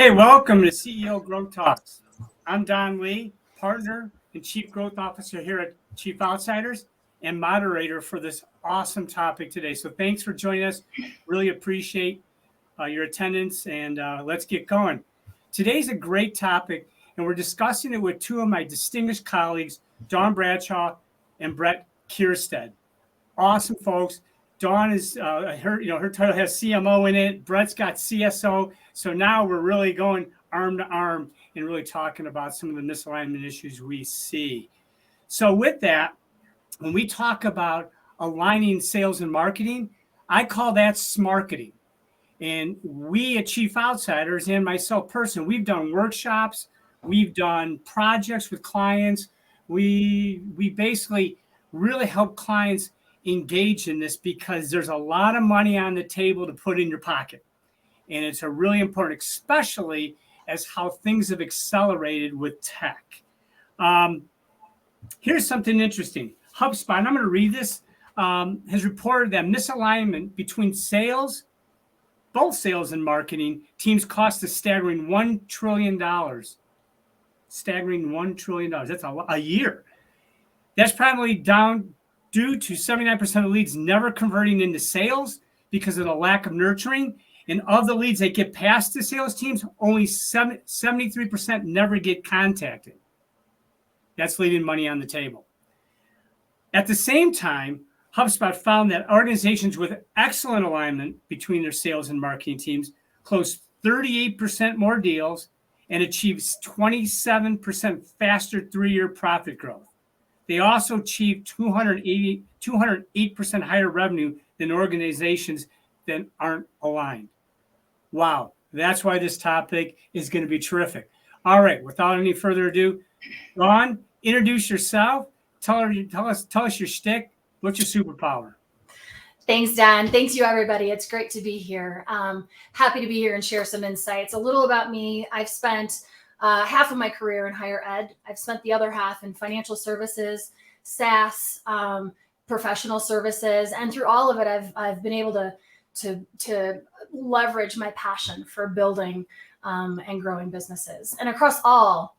Hey, welcome to CEO Growth Talks. I'm Don Lee, partner and chief growth officer here at Chief Outsiders and moderator for this awesome topic today. So thanks for joining us. Really appreciate your attendance, and let's get going. Today's a great topic, and we're discussing it with two of my distinguished colleagues, Dawn Bradshaw and Brett Kierstead. Awesome folks. Dawn is her title has CMO in it. Brett's got CSO. So now we're really going arm to arm and really talking about some of the misalignment issues we see. So with that, when we talk about aligning sales and marketing, I call that smarketing. And we at Chief Outsiders and myself personally, we've done workshops, we've done projects with clients. We basically really help clients engage in this because there's a lot of money on the table to put in your pocket. And it's a really important, especially as how things have accelerated with tech. Here's something interesting. HubSpot, and I'm going to read this, has reported that misalignment between sales, both sales and marketing teams cost a staggering $1 trillion. Staggering $1 trillion. That's a year. That's probably down due to 79% of leads never converting into sales because of the lack of nurturing. And of the leads that get past the sales teams, only 73% never get contacted. That's leaving money on the table. At the same time, HubSpot found that organizations with excellent alignment between their sales and marketing teams close 38% more deals and achieves 27% faster 3-year profit growth. They also achieve 208% higher revenue than organizations that aren't aligned. Wow, that's why this topic is going to be terrific. All right, without any further ado, Dawn, introduce yourself. Tell us your shtick. What's your superpower? Thanks, Don. Thanks you, everybody. It's great to be here. Happy to be here and share some insights. A little about me. I've spent half of my career in higher ed. I've spent the other half in financial services, SaaS, professional services, and through all of it, I've been able to leverage my passion for building and growing businesses. And across all,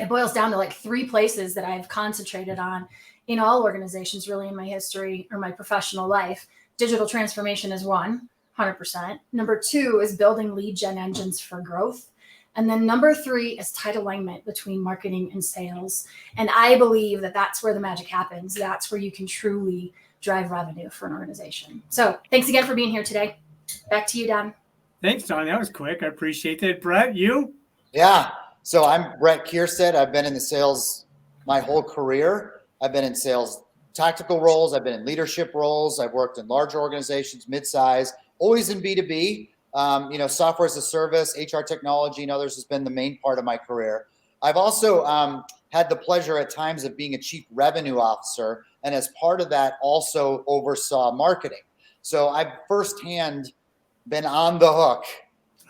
it boils down to like 3 places that I've concentrated on in all organizations, really in my history or my professional life. Digital transformation is 100%. Number 2 is building lead gen engines for growth. And then number 3 is tight alignment between marketing and sales. And I believe that that's where the magic happens. That's where you can truly drive revenue for an organization. So thanks again for being here today. Back to you, Don. Thanks, Don. That was quick. I appreciate that. Brett, you? Yeah. So I'm Brett Kierstead. I've been in the sales my whole career. I've been in sales tactical roles. I've been in leadership roles. I've worked in large organizations, mid-size, always in B2B. Software as a service, HR technology, and others has been the main part of my career. I've also had the pleasure at times of being a chief revenue officer, and as part of that, also oversaw marketing. So I've firsthand been on the hook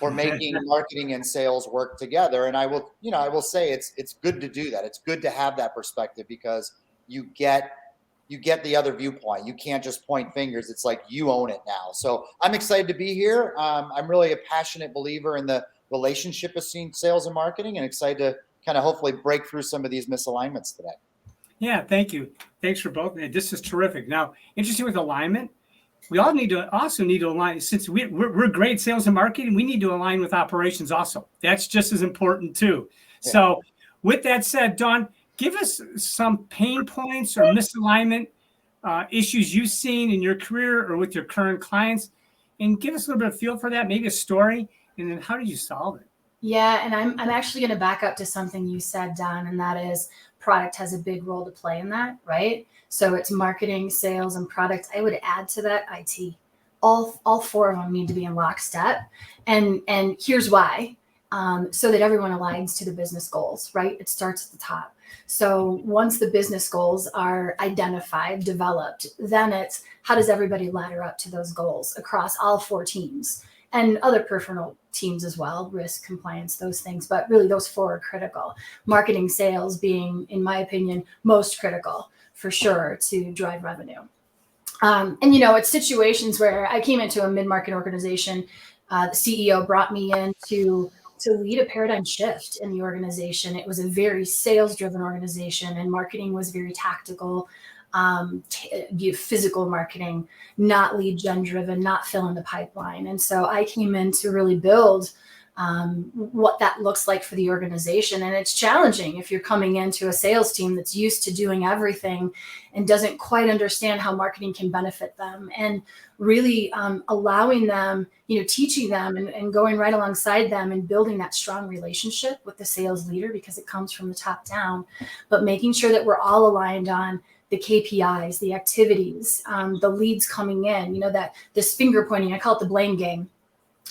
for making marketing and sales work together. And I will say it's good to do that. It's good to have that perspective because you get the other viewpoint. You can't just point fingers. It's like you own it now. So I'm excited to be here. I'm really a passionate believer in the relationship between sales and marketing, and excited to kind of hopefully break through some of these misalignments today. Yeah, thank you. Thanks for both. This is terrific. Now, interesting with alignment, we all need to align. Since we're great sales and marketing, we need to align with operations also. That's just as important too. Yeah. So with that said, Dawn, give us some pain points or misalignment issues you've seen in your career or with your current clients, and give us a little bit of feel for that, maybe a story, and then how did you solve it? Yeah, and I'm actually going to back up to something you said, Don, and that is product has a big role to play in that, right? So it's marketing, sales, and product. I would add to that IT. All 4 of them need to be in lockstep, and here's why. So that everyone aligns to the business goals, right? It starts at the top. So once the business goals are identified, developed, then it's how does everybody ladder up to those goals across all 4 teams and other peripheral teams as well, risk, compliance, those things. But really those 4 are critical. Marketing, sales being, in my opinion, most critical for sure to drive revenue. It's situations where I came into a mid-market organization. The CEO brought me in to to lead a paradigm shift in the organization. It was a very sales driven organization, and marketing was very tactical, physical marketing, not lead gen driven, not filling the pipeline. And so I came in to really build what that looks like for the organization. And it's challenging if you're coming into a sales team that's used to doing everything and doesn't quite understand how marketing can benefit them, and really allowing them, teaching them and going right alongside them and building that strong relationship with the sales leader, because it comes from the top down, but making sure that we're all aligned on the KPIs, the activities, the leads coming in, that this finger pointing, I call it the blame game,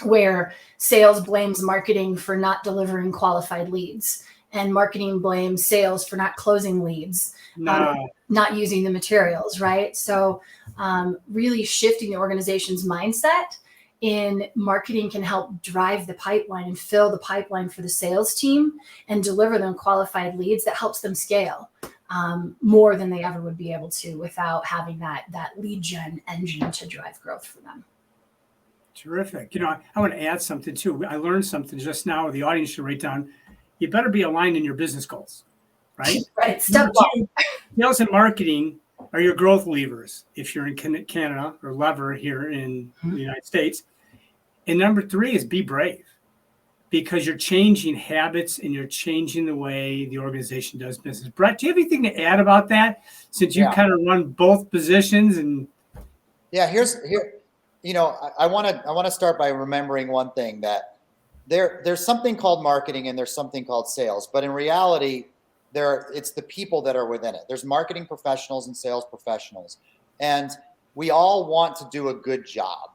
where sales blames marketing for not delivering qualified leads, and marketing blames sales for not closing leads, not using the materials, right? So really shifting the organization's mindset in marketing can help drive the pipeline and fill the pipeline for the sales team and deliver them qualified leads that helps them scale more than they ever would be able to without having that lead gen engine to drive growth for them. Terrific. I want to add something too. I learned something just now. The audience should write down. You better be aligned in your business goals, right? Right. Step one. Sales and marketing are your growth levers if you're in Canada, or lever here in the United States. And number 3 is be brave, because you're changing habits and you're changing the way the organization does business. Brett, do you have anything to add about that, since you kind of run both positions? And I want to start by remembering one thing, that there's something called marketing and there's something called sales, but in reality, it's the people that are within it. There's marketing professionals and sales professionals, and we all want to do a good job,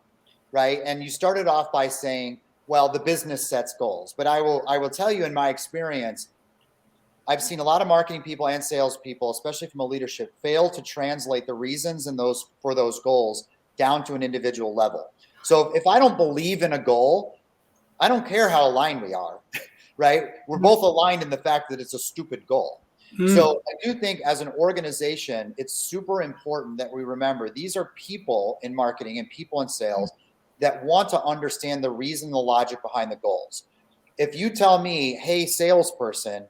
right? And you started off by saying, well, the business sets goals, but I will tell you, in my experience, I've seen a lot of marketing people and sales people, especially from a leadership, fail to translate the reasons for those goals down to an individual level. So if I don't believe in a goal, I don't care how aligned we are, right? We're both aligned in the fact that it's a stupid goal. So I do think as an organization, it's super important that we remember these are people in marketing and people in sales that want to understand the reason, the logic behind the goals. If you tell me, hey, salesperson,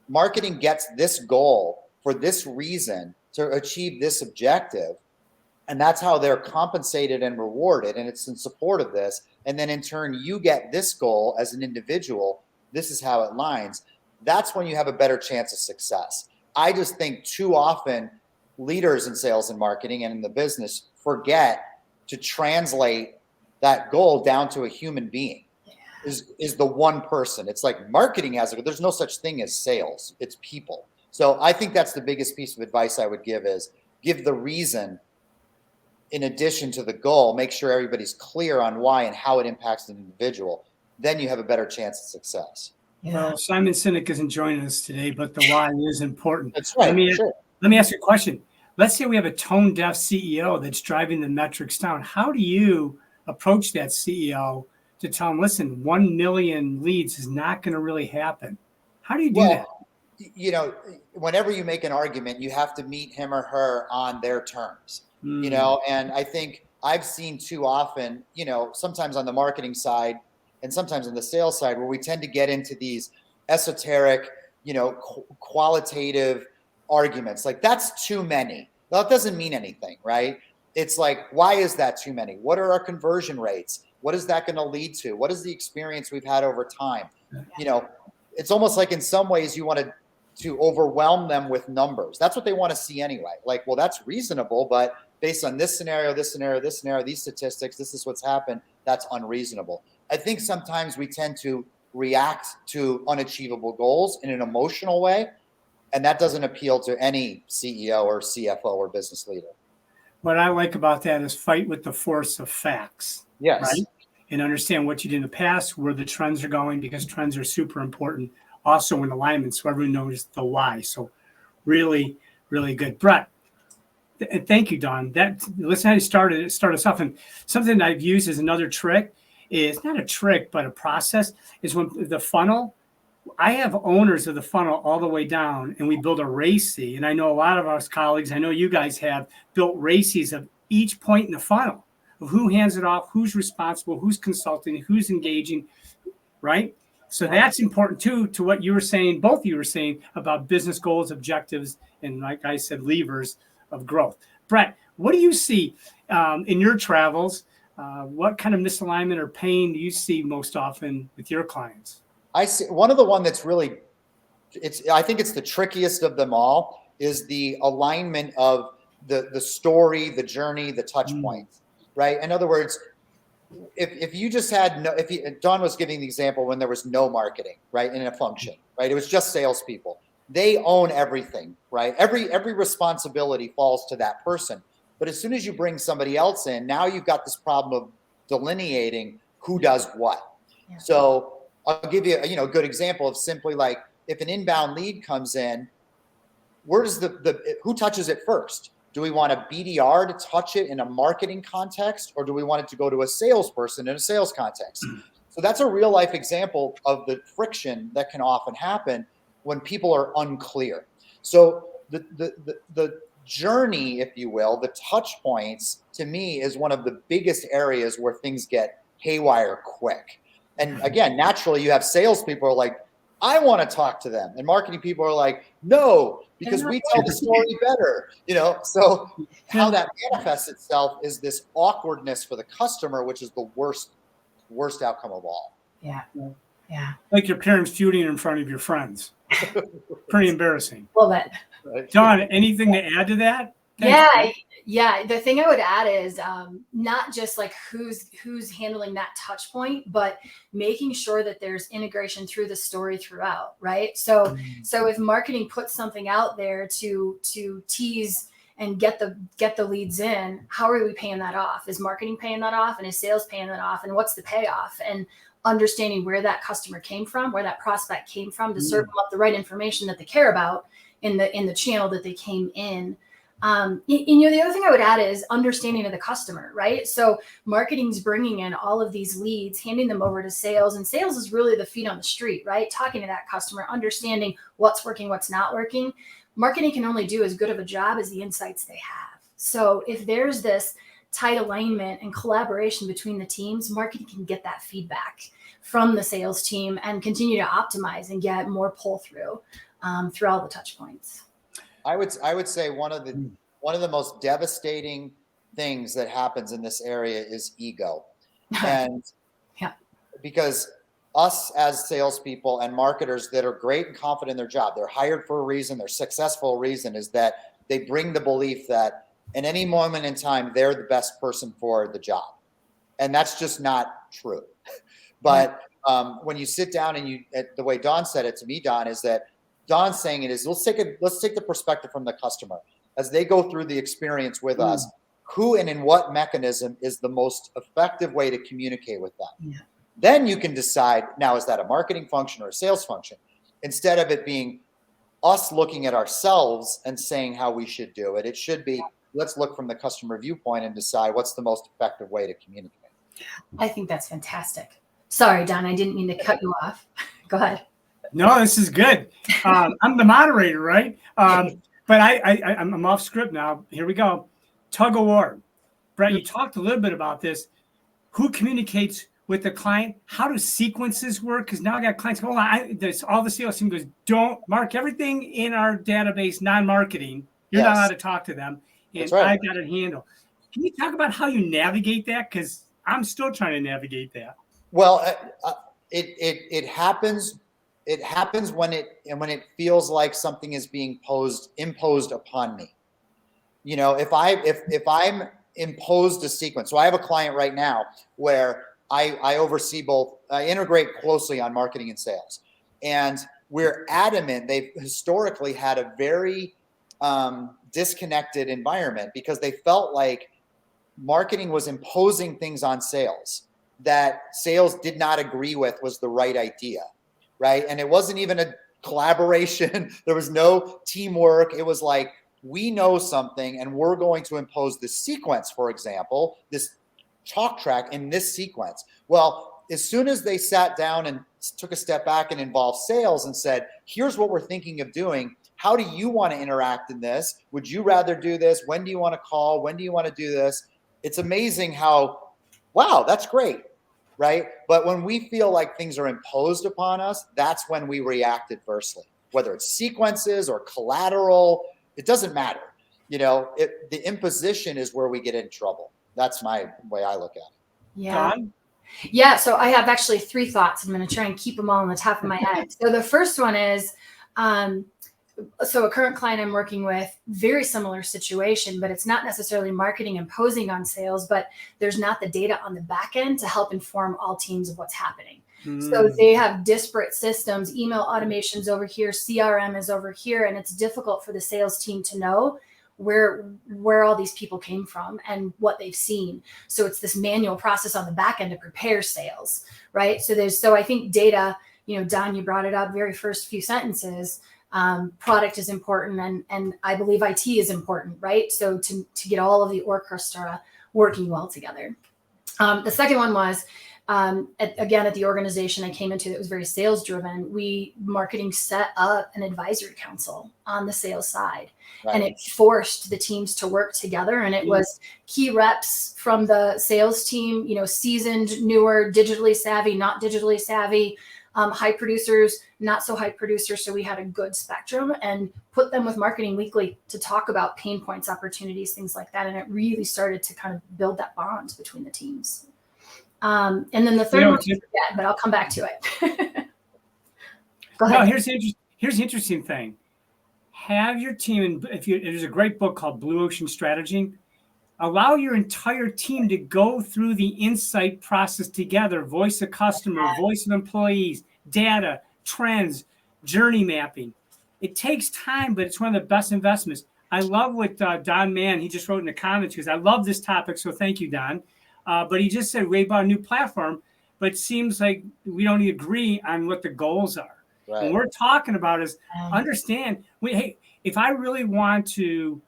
marketing gets this goal for this reason to achieve this objective, and that's how they're compensated and rewarded, and it's in support of this, and then in turn you get this goal as an individual, this is how it lines, that's when you have a better chance of success. I just think too often leaders in sales and marketing and in the business forget to translate that goal down to a human being. Is the one person. It's like marketing has there's no such thing as sales, it's people. So I think that's the biggest piece of advice I would give, is give the reason in addition to the goal. Make sure everybody's clear on why and how it impacts an individual. Then you have a better chance of success. Yeah. Well, Simon Sinek isn't joining us today, but the why is important. That's right. Let me ask you a question. Let's say we have a tone deaf CEO that's driving the metrics down. How do you approach that CEO to tell them, listen, 1 million leads is not going to really happen? How do you do that? Whenever you make an argument, you have to meet him or her on their terms, and I think I've seen too often, sometimes on the marketing side and sometimes on the sales side, where we tend to get into these esoteric, qualitative arguments. Like, that's too many. Well, it doesn't mean anything, right? It's like, why is that too many? What are our conversion rates? What is that going to lead to? What is the experience we've had over time? It's almost like in some ways you want to overwhelm them with numbers. That's what they want to see anyway. Like, well, that's reasonable, but based on this scenario, this scenario, this scenario, these statistics, this is what's happened, that's unreasonable. I think sometimes we tend to react to unachievable goals in an emotional way, and that doesn't appeal to any CEO or CFO or business leader. What I like about that is fight with the force of facts. Yes. Right? And understand what you did in the past, where the trends are going, because trends are super important. Also in alignment, so everyone knows the why. So really, really good. Brett, thank you, Don. Listen how you start us off. And something I've used as another trick is not a trick, but a process, is when the funnel, I have owners of the funnel all the way down, and we build a RACI. And I know a lot of us colleagues, I know you guys have built RACIs of each point in the funnel, of who hands it off, who's responsible, who's consulting, who's engaging, right? So that's important too, to what you were saying, both of you were saying about business goals, objectives, and like I said, levers of growth. Brett, what do you see in your travels? What kind of misalignment or pain do you see most often with your clients? I see one of the one that's really, I think it's the trickiest of them all is the alignment of the story, the journey, the touch points, right? In other words, if you just had Don was giving the example when there was no marketing, right, in a function, right? It was just salespeople. They own everything, right? Every responsibility falls to that person. But as soon as you bring somebody else in, now you've got this problem of delineating who does what. Yeah. So I'll give you a good example of simply like if an inbound lead comes in, where does who touches it first? Do we want a BDR to touch it in a marketing context, or do we want it to go to a salesperson in a sales context? So that's a real life example of the friction that can often happen when people are unclear. So the journey, if you will, the touch points, to me, is one of the biggest areas where things get haywire quick. And again, naturally, you have salespeople who are like, I want to talk to them. And marketing people are like, no, because we tell the story better, So how that manifests itself is this awkwardness for the customer, which is the worst outcome of all. Yeah. Like your parents feuding in front of your friends. Pretty embarrassing. Well, that. John, anything to add to that? Thanks. Yeah. The thing I would add is not just like who's handling that touch point, but making sure that there's integration through the story throughout, right? So if marketing puts something out there to tease and get the leads in, how are we paying that off? Is marketing paying that off, and is sales paying that off, and what's the payoff? And understanding where that customer came from, where that prospect came from, to serve them up the right information that they care about in the channel that they came in. The other thing I would add is understanding of the customer, right? So marketing's bringing in all of these leads, handing them over to sales, and sales is really the feet on the street, right? Talking to that customer, understanding what's working, what's not working. Marketing can only do as good of a job as the insights they have. So if there's this tight alignment and collaboration between the teams, marketing can get that feedback from the sales team and continue to optimize and get more pull through all the touch points. I would say one of the most devastating things that happens in this area is ego. And because us as salespeople and marketers that are great and confident in their job, they're hired for a reason, they're successful reason, is that they bring the belief that in any moment in time, they're the best person for the job. And that's just not true. But when you sit down and the way Don said it to me, Don, is that Don's saying it is, let's take the perspective from the customer as they go through the experience with us, who and in what mechanism is the most effective way to communicate with them. Yeah. Then you can decide, now, is that a marketing function or a sales function? Instead of it being us looking at ourselves and saying how we should do it, it should be, let's look from the customer viewpoint and decide what's the most effective way to communicate. I think that's fantastic. Sorry, Don, I didn't mean to cut you off. Go ahead. No, this is good. I'm the moderator, right? But I'm off script now. Here we go. Tug of war. Brett, you talked a little bit about this. Who communicates with the client? How do sequences work? Because now I got clients going, all the sales team goes, don't mark everything in our database, non-marketing. You're not allowed to talk to them. And I've got it handled. Can you talk about how you navigate that? Because I'm still trying to navigate that. Well, it happens. It happens when it feels like something is being imposed upon me. If I'm imposed a sequence. So I have a client right now where I oversee both. I integrate closely on marketing and sales, and we're adamant. They've historically had a very disconnected environment because they felt like marketing was imposing things on sales that sales did not agree with was the right idea. Right. And it wasn't even a collaboration. There was no teamwork. It was like, we know something and we're going to impose this sequence, for example, this talk track in this sequence. Well, as soon as they sat down and took a step back and involved sales and said, here's what we're thinking of doing. How do you want to interact in this? Would you rather do this? When do you want to call? When do you want to do this? It's amazing how, wow, that's great. right? But when we feel like things are imposed upon us, that's when we react adversely, whether it's sequences or collateral, it doesn't matter. The imposition is where we get in trouble. That's my way I look at it. Yeah. Don? Yeah. So I have actually 3 thoughts. I'm going to try and keep them all on the top of my head. So the first one is, so a current client I'm working with, very similar situation, but it's not necessarily marketing imposing on sales, but there's not the data on the back end to help inform all teams of what's happening. So they have disparate systems, email automations over here, CRM is over here, and it's difficult for the sales team to know where all these people came from and what they've seen. So it's this manual process on the back end to prepare sales, right? So I think data, Don, you brought it up, very first few sentences. Product is important, and I believe IT is important, right? So to get all of the orchestra working well together. The second one was, at the organization I came into that was very sales driven, marketing set up an advisory council on the sales side. Right. And it forced the teams to work together. And it was key reps from the sales team, seasoned, newer, digitally savvy, not digitally savvy, high producers, not so high producers. So we had a good spectrum and put them with Marketing Weekly to talk about pain points, opportunities, things like that. And it really started to kind of build that bond between the teams. And then the third one, but I'll come back to it. Go ahead. No, here's the interesting thing. Have your team, there's a great book called Blue Ocean Strategy. Allow your entire team to go through the insight process together, voice of customer, voice of employees, data, trends, journey mapping. It takes time, but it's one of the best investments. I love what Don Mann, he just wrote in the comments, because I love this topic, so thank you, Don. But he just said, we bought a new platform, but it seems like we don't agree on what the goals are. Right. And we're talking about is understand, hey, if I really want to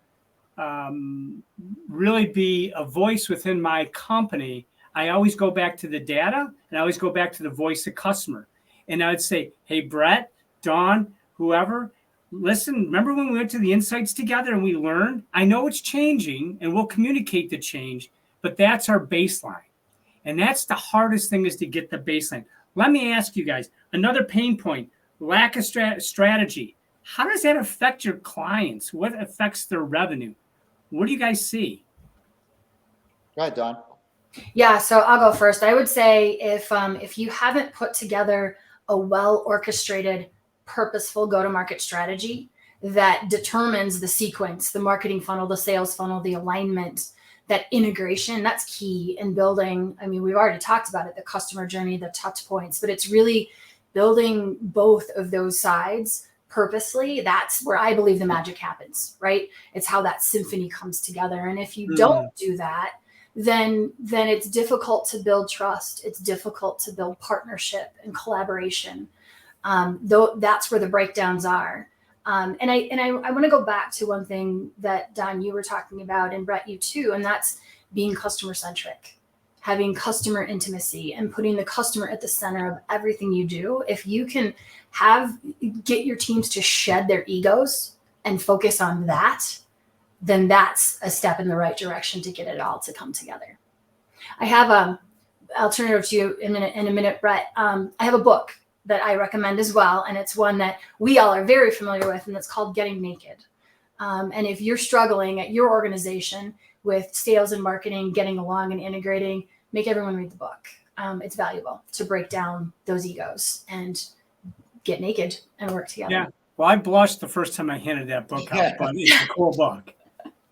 really be a voice within my company, I always go back to the data and I always go back to the voice of customer. And I would say, hey, Brett, Dawn, whoever, listen, remember when we went to the insights together and we learned? I know it's changing and we'll communicate the change, but that's our baseline. And that's the hardest thing, is to get the baseline. Let me ask you guys, another pain point, lack of strategy. How does that affect your clients? What affects their revenue? What do you guys see? Go ahead, Dawn. Yeah, so I'll go first. I would say if you haven't put together a well-orchestrated, purposeful go-to-market strategy that determines the sequence, the marketing funnel, the sales funnel, the alignment, that integration, that's key in building. I mean, we've already talked about it, the customer journey, the touch points, but it's really building both of those sides purposely. That's where I believe the magic happens, right? It's how that symphony comes together. And if you don't do that, then it's difficult to build trust. It's difficult to build partnership and collaboration. Though that's where the breakdowns are. And I want to go back to one thing that, Don, you were talking about, and Brett, you too, and that's being customer centric, having customer intimacy and putting the customer at the center of everything you do. If you can get your teams to shed their egos and focus on that, then that's a step in the right direction to get it all to come together. I have I'll turn it over to you in a minute, Brett. I have a book that I recommend as well. And it's one that we all are very familiar with, and it's called Getting Naked. And if you're struggling at your organization with sales and marketing, getting along and integrating, make everyone read the book. It's valuable to break down those egos and get naked and work together. Yeah. Well, I blushed the first time I handed that book out, but it's a cool book.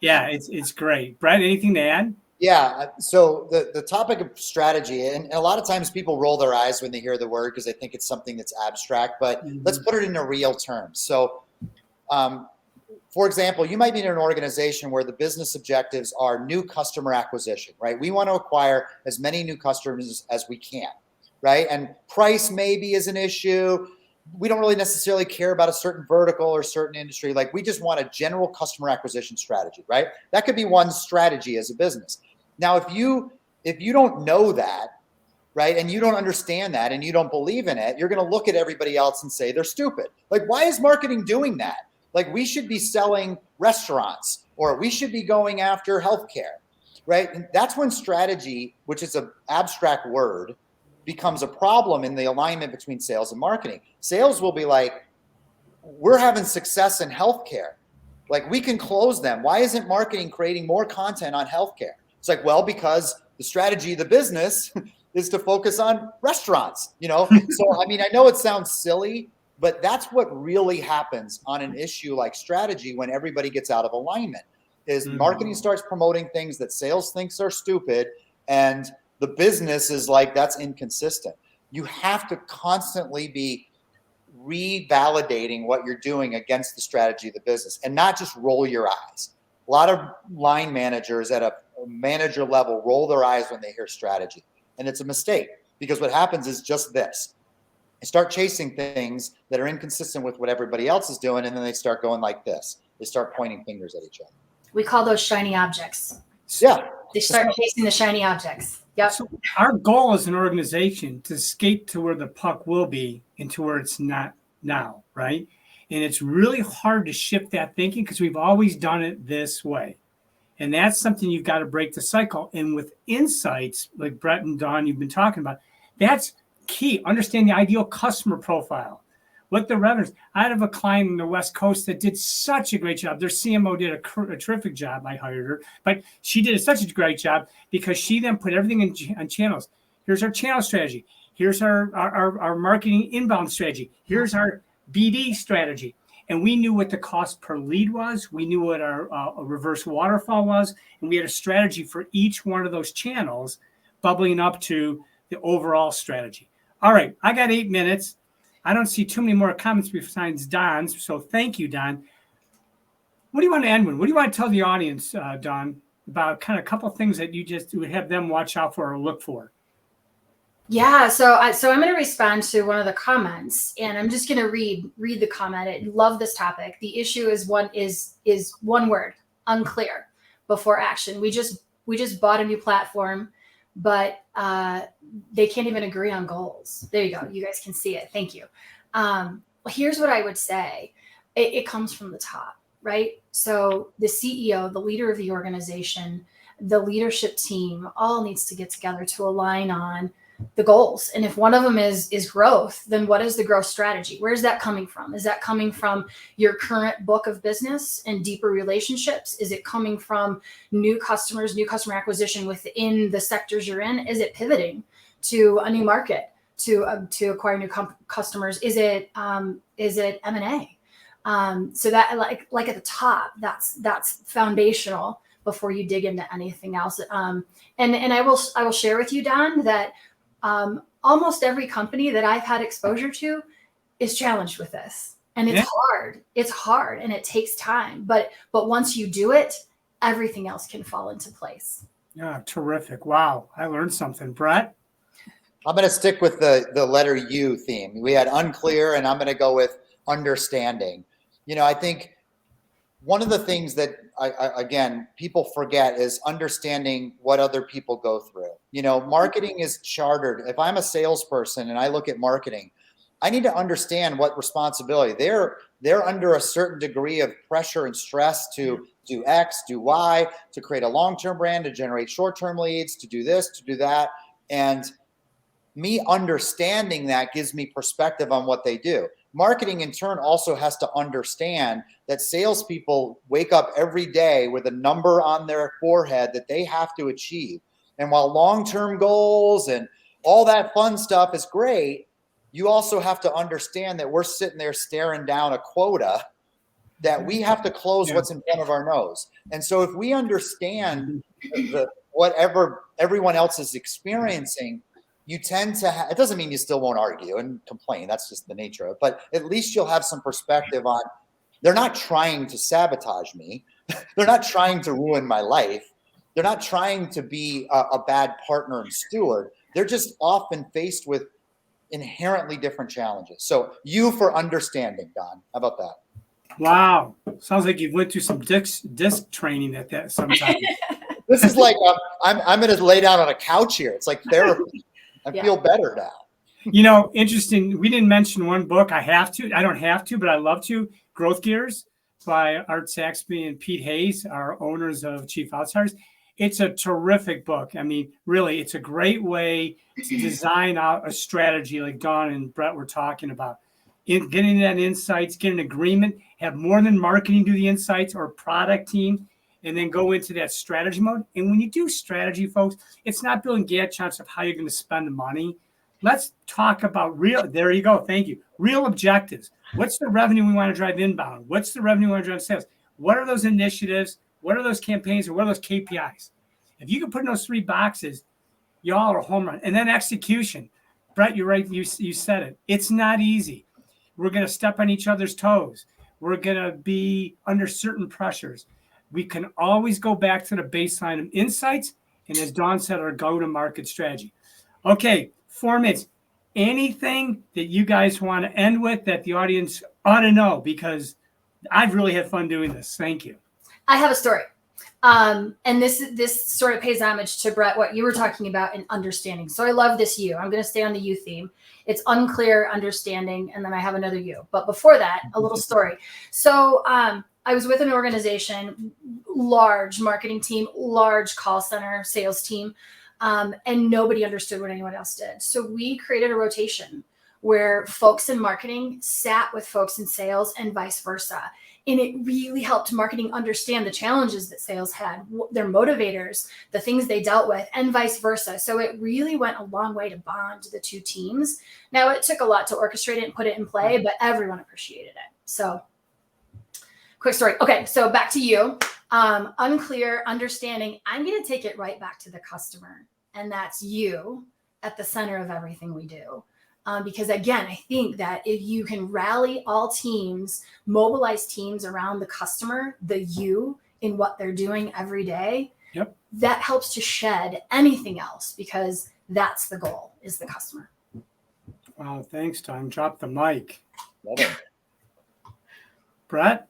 Yeah, it's great. Brett, anything to add? Yeah. So the topic of strategy, and a lot of times people roll their eyes when they hear the word because they think it's something that's abstract, but let's put it into real terms. So, for example, you might be in an organization where the business objectives are new customer acquisition, right? We want to acquire as many new customers as we can, right? And price maybe is an issue. We don't really necessarily care about a certain vertical or certain industry. Like, we just want a general customer acquisition strategy, right? That could be one strategy as a business. Now, if you don't know that, right, and you don't understand that and you don't believe in it, you're going to look at everybody else and say they're stupid. Like, why is marketing doing that? Like, we should be selling restaurants, or we should be going after healthcare, right? And that's when strategy, which is an abstract word, becomes a problem in the alignment between sales and marketing. Sales will be like, we're having success in healthcare. Like, we can close them. Why isn't marketing creating more content on healthcare? It's like, well, because the strategy of the business is to focus on restaurants, you know? So, I mean, I know it sounds silly, but that's what really happens on an issue like strategy when everybody gets out of alignment, is marketing starts promoting things that sales thinks are stupid, and the business is like, that's inconsistent. You have to constantly be revalidating what you're doing against the strategy of the business and not just roll your eyes. A lot of line managers at a manager level roll their eyes when they hear strategy. And it's a mistake, because what happens is just this. They start chasing things that are inconsistent with what everybody else is doing, and then they start going like this. They start pointing fingers at each other. We call those shiny objects. Yeah. They start chasing the shiny objects. Yep. So our goal as an organization to skate to where the puck will be and to where it's not now, right? And it's really hard to shift that thinking because we've always done it this way. And that's something you've got to break the cycle. And with insights like Brett and Dawn, you've been talking about, that's key. Understand the ideal customer profile. What the revenues. I have a client in the West Coast that did such a great job. Their CMO did a terrific job. I hired her, but she did such a great job because she then put everything on channels. Here's our channel strategy. Here's our marketing inbound strategy. Here's our BD strategy. And we knew what the cost per lead was. We knew what our reverse waterfall was. And we had a strategy for each one of those channels bubbling up to the overall strategy. All right, I got 8 minutes. I don't see too many more comments besides Don's. So thank you, Don. What do you want to end with? What do you want to tell the audience, Don, about kind of a couple of things that you just would have them watch out for or look for? Yeah, so I'm going to respond to one of the comments, and I'm just going to read the comment. I love this topic. The issue is one word: unclear. Before action, we just bought a new platform, but they can't even agree on goals. There you go. You guys can see it. Thank you. Here's what I would say. It comes from the top, right? So the CEO, the leader of the organization, the leadership team all needs to get together to align on the goals. And if one of them is growth, then what is the growth strategy? Where's that coming from? Is that coming from your current book of business and deeper relationships? Is it coming from new customers, new customer acquisition within the sectors you're in? Is it pivoting to a new market to acquire new customers? Is it M&A? So that like at the top, that's foundational before you dig into anything else. And I will share with you, Don, that almost every company that I've had exposure to is challenged with this, and it's hard. It's hard, and it takes time. But once you do it, everything else can fall into place. Yeah, terrific! Wow, I learned something, Brett. I'm going to stick with the letter U theme. We had unclear, and I'm going to go with understanding. You know, I think one of the things that again, people forget is understanding what other people go through. You know, marketing is chartered. If I'm a salesperson and I look at marketing, I need to understand what responsibility they're under a certain degree of pressure and stress to do X, do Y, to create a long-term brand, to generate short-term leads, to do this, to do that. And me understanding that gives me perspective on what they do. Marketing, in turn, also has to understand that salespeople wake up every day with a number on their forehead that they have to achieve. And while long-term goals and all that fun stuff is great, you also have to understand that we're sitting there staring down a quota that we have to close what's in front of our nose. And so if we understand whatever everyone else is experiencing, you tend to it doesn't mean you still won't argue and complain. That's just the nature of it. But at least you'll have some perspective on, they're not trying to sabotage me. They're not trying to ruin my life. They're not trying to be a bad partner and steward. They're just often faced with inherently different challenges. So you for understanding, Don. How about that? Wow. Sounds like you went through some disc training at that sometime. This is like, I'm going to lay down on a couch here. It's like therapy. I feel better now. You know, interesting. We didn't mention one book. I don't have to, but I love to. Growth Gears by Art Saxby and Pete Hayes, our owners of Chief Outsiders. It's a terrific book. I mean, really, it's a great way to design out a strategy like Dawn and Brett were talking about. In getting that insights, get an agreement, have more than marketing do the insights or product team, and then go into that strategy mode. And when you do strategy, folks, it's not building Gantt charts of how you're going to spend the money. Let's talk about real, there you go, thank you, real objectives. What's the revenue we want to drive inbound? What's the revenue we want to drive sales? What are those initiatives? What are those campaigns? Or what are those KPIs? If you can put in those 3 boxes, y'all are a home run. And then execution. Brett, you're right, you said it. It's not easy. We're going to step on each other's toes. We're going to be under certain pressures. We can always go back to the baseline of insights. And as Dawn said, our go-to-market strategy. Okay, 4 minutes. Anything that you guys want to end with that the audience ought to know? Because I've really had fun doing this. Thank you. I have a story. And this sort of pays homage to Brett, what you were talking about in understanding. So I love this you. I'm going to stay on the you theme. It's unclear, understanding, and then I have another you. But before that, a little story. So I was with an organization, large marketing team, large call center sales team, and nobody understood what anyone else did. So we created a rotation where folks in marketing sat with folks in sales and vice versa. And it really helped marketing understand the challenges that sales had, their motivators, the things they dealt with, and vice versa. So it really went a long way to bond the 2 teams. Now, it took a lot to orchestrate it and put it in play, but everyone appreciated it. So quick story. Okay, so back to you. Unclear, understanding. I'm going to take it right back to the customer. And that's you at the center of everything we do. Because again, I think that if you can rally all teams, mobilize teams around the customer, the you in what they're doing every day, Yep. that helps to shed anything else because that's the goal, is the customer. Wow, thanks, Tom. Drop the mic. Love it. Brett?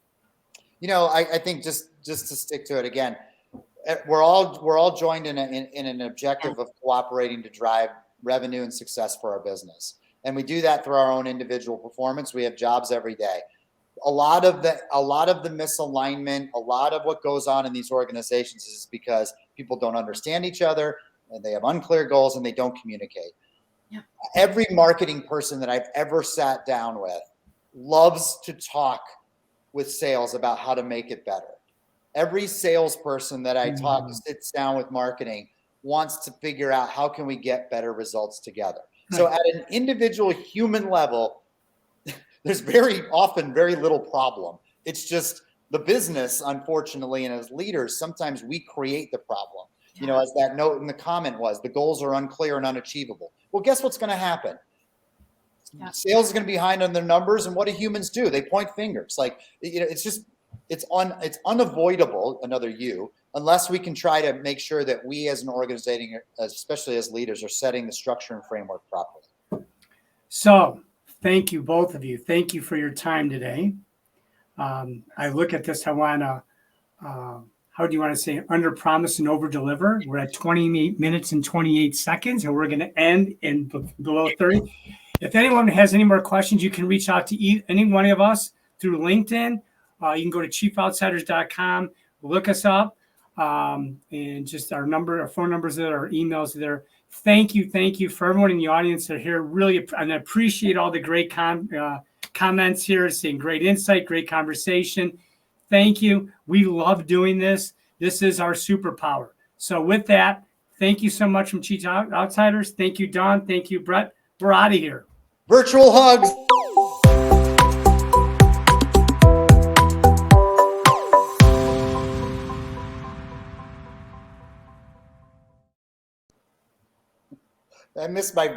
I think just to stick to it again, we're all joined in an objective of cooperating to drive revenue and success for our business. And we do that through our own individual performance. We have jobs every day. A lot of the misalignment, a lot of what goes on in these organizations is because people don't understand each other and they have unclear goals and they don't communicate. Yeah. Every marketing person that I've ever sat down with loves to talk with sales about how to make it better. Every salesperson that I talk to sits down with marketing wants to figure out how can we get better results together. So at an individual human level, there's very often very little problem. It's just the business, unfortunately, and as leaders, sometimes we create the problem. As that note in the comment was, the goals are unclear and unachievable. Well, guess what's going to happen? Yeah. Sales is going to be behind on their numbers, and what do humans do? They point fingers. It's unavoidable, another you, unless we can try to make sure that we as an organization, especially as leaders, are setting the structure and framework properly. So thank you, both of you. Thank you for your time today. I look at this, I want to, how do you want to say, under promise and over deliver. We're at 28 minutes and 28 seconds, and we're going to end in below 30. If anyone has any more questions, you can reach out to any one of us through LinkedIn. You can go to chiefoutsiders.com, look us up, and just our phone numbers there, our emails there. Thank you for everyone in the audience that are here. Really, and I appreciate all the great comments here, seeing great insight, great conversation. Thank you. We love doing this. This is our superpower. So with that, thank you so much from Chief Outsiders. Thank you, Dawn. Thank you, Brett. We're out of here. Virtual hugs. I missed my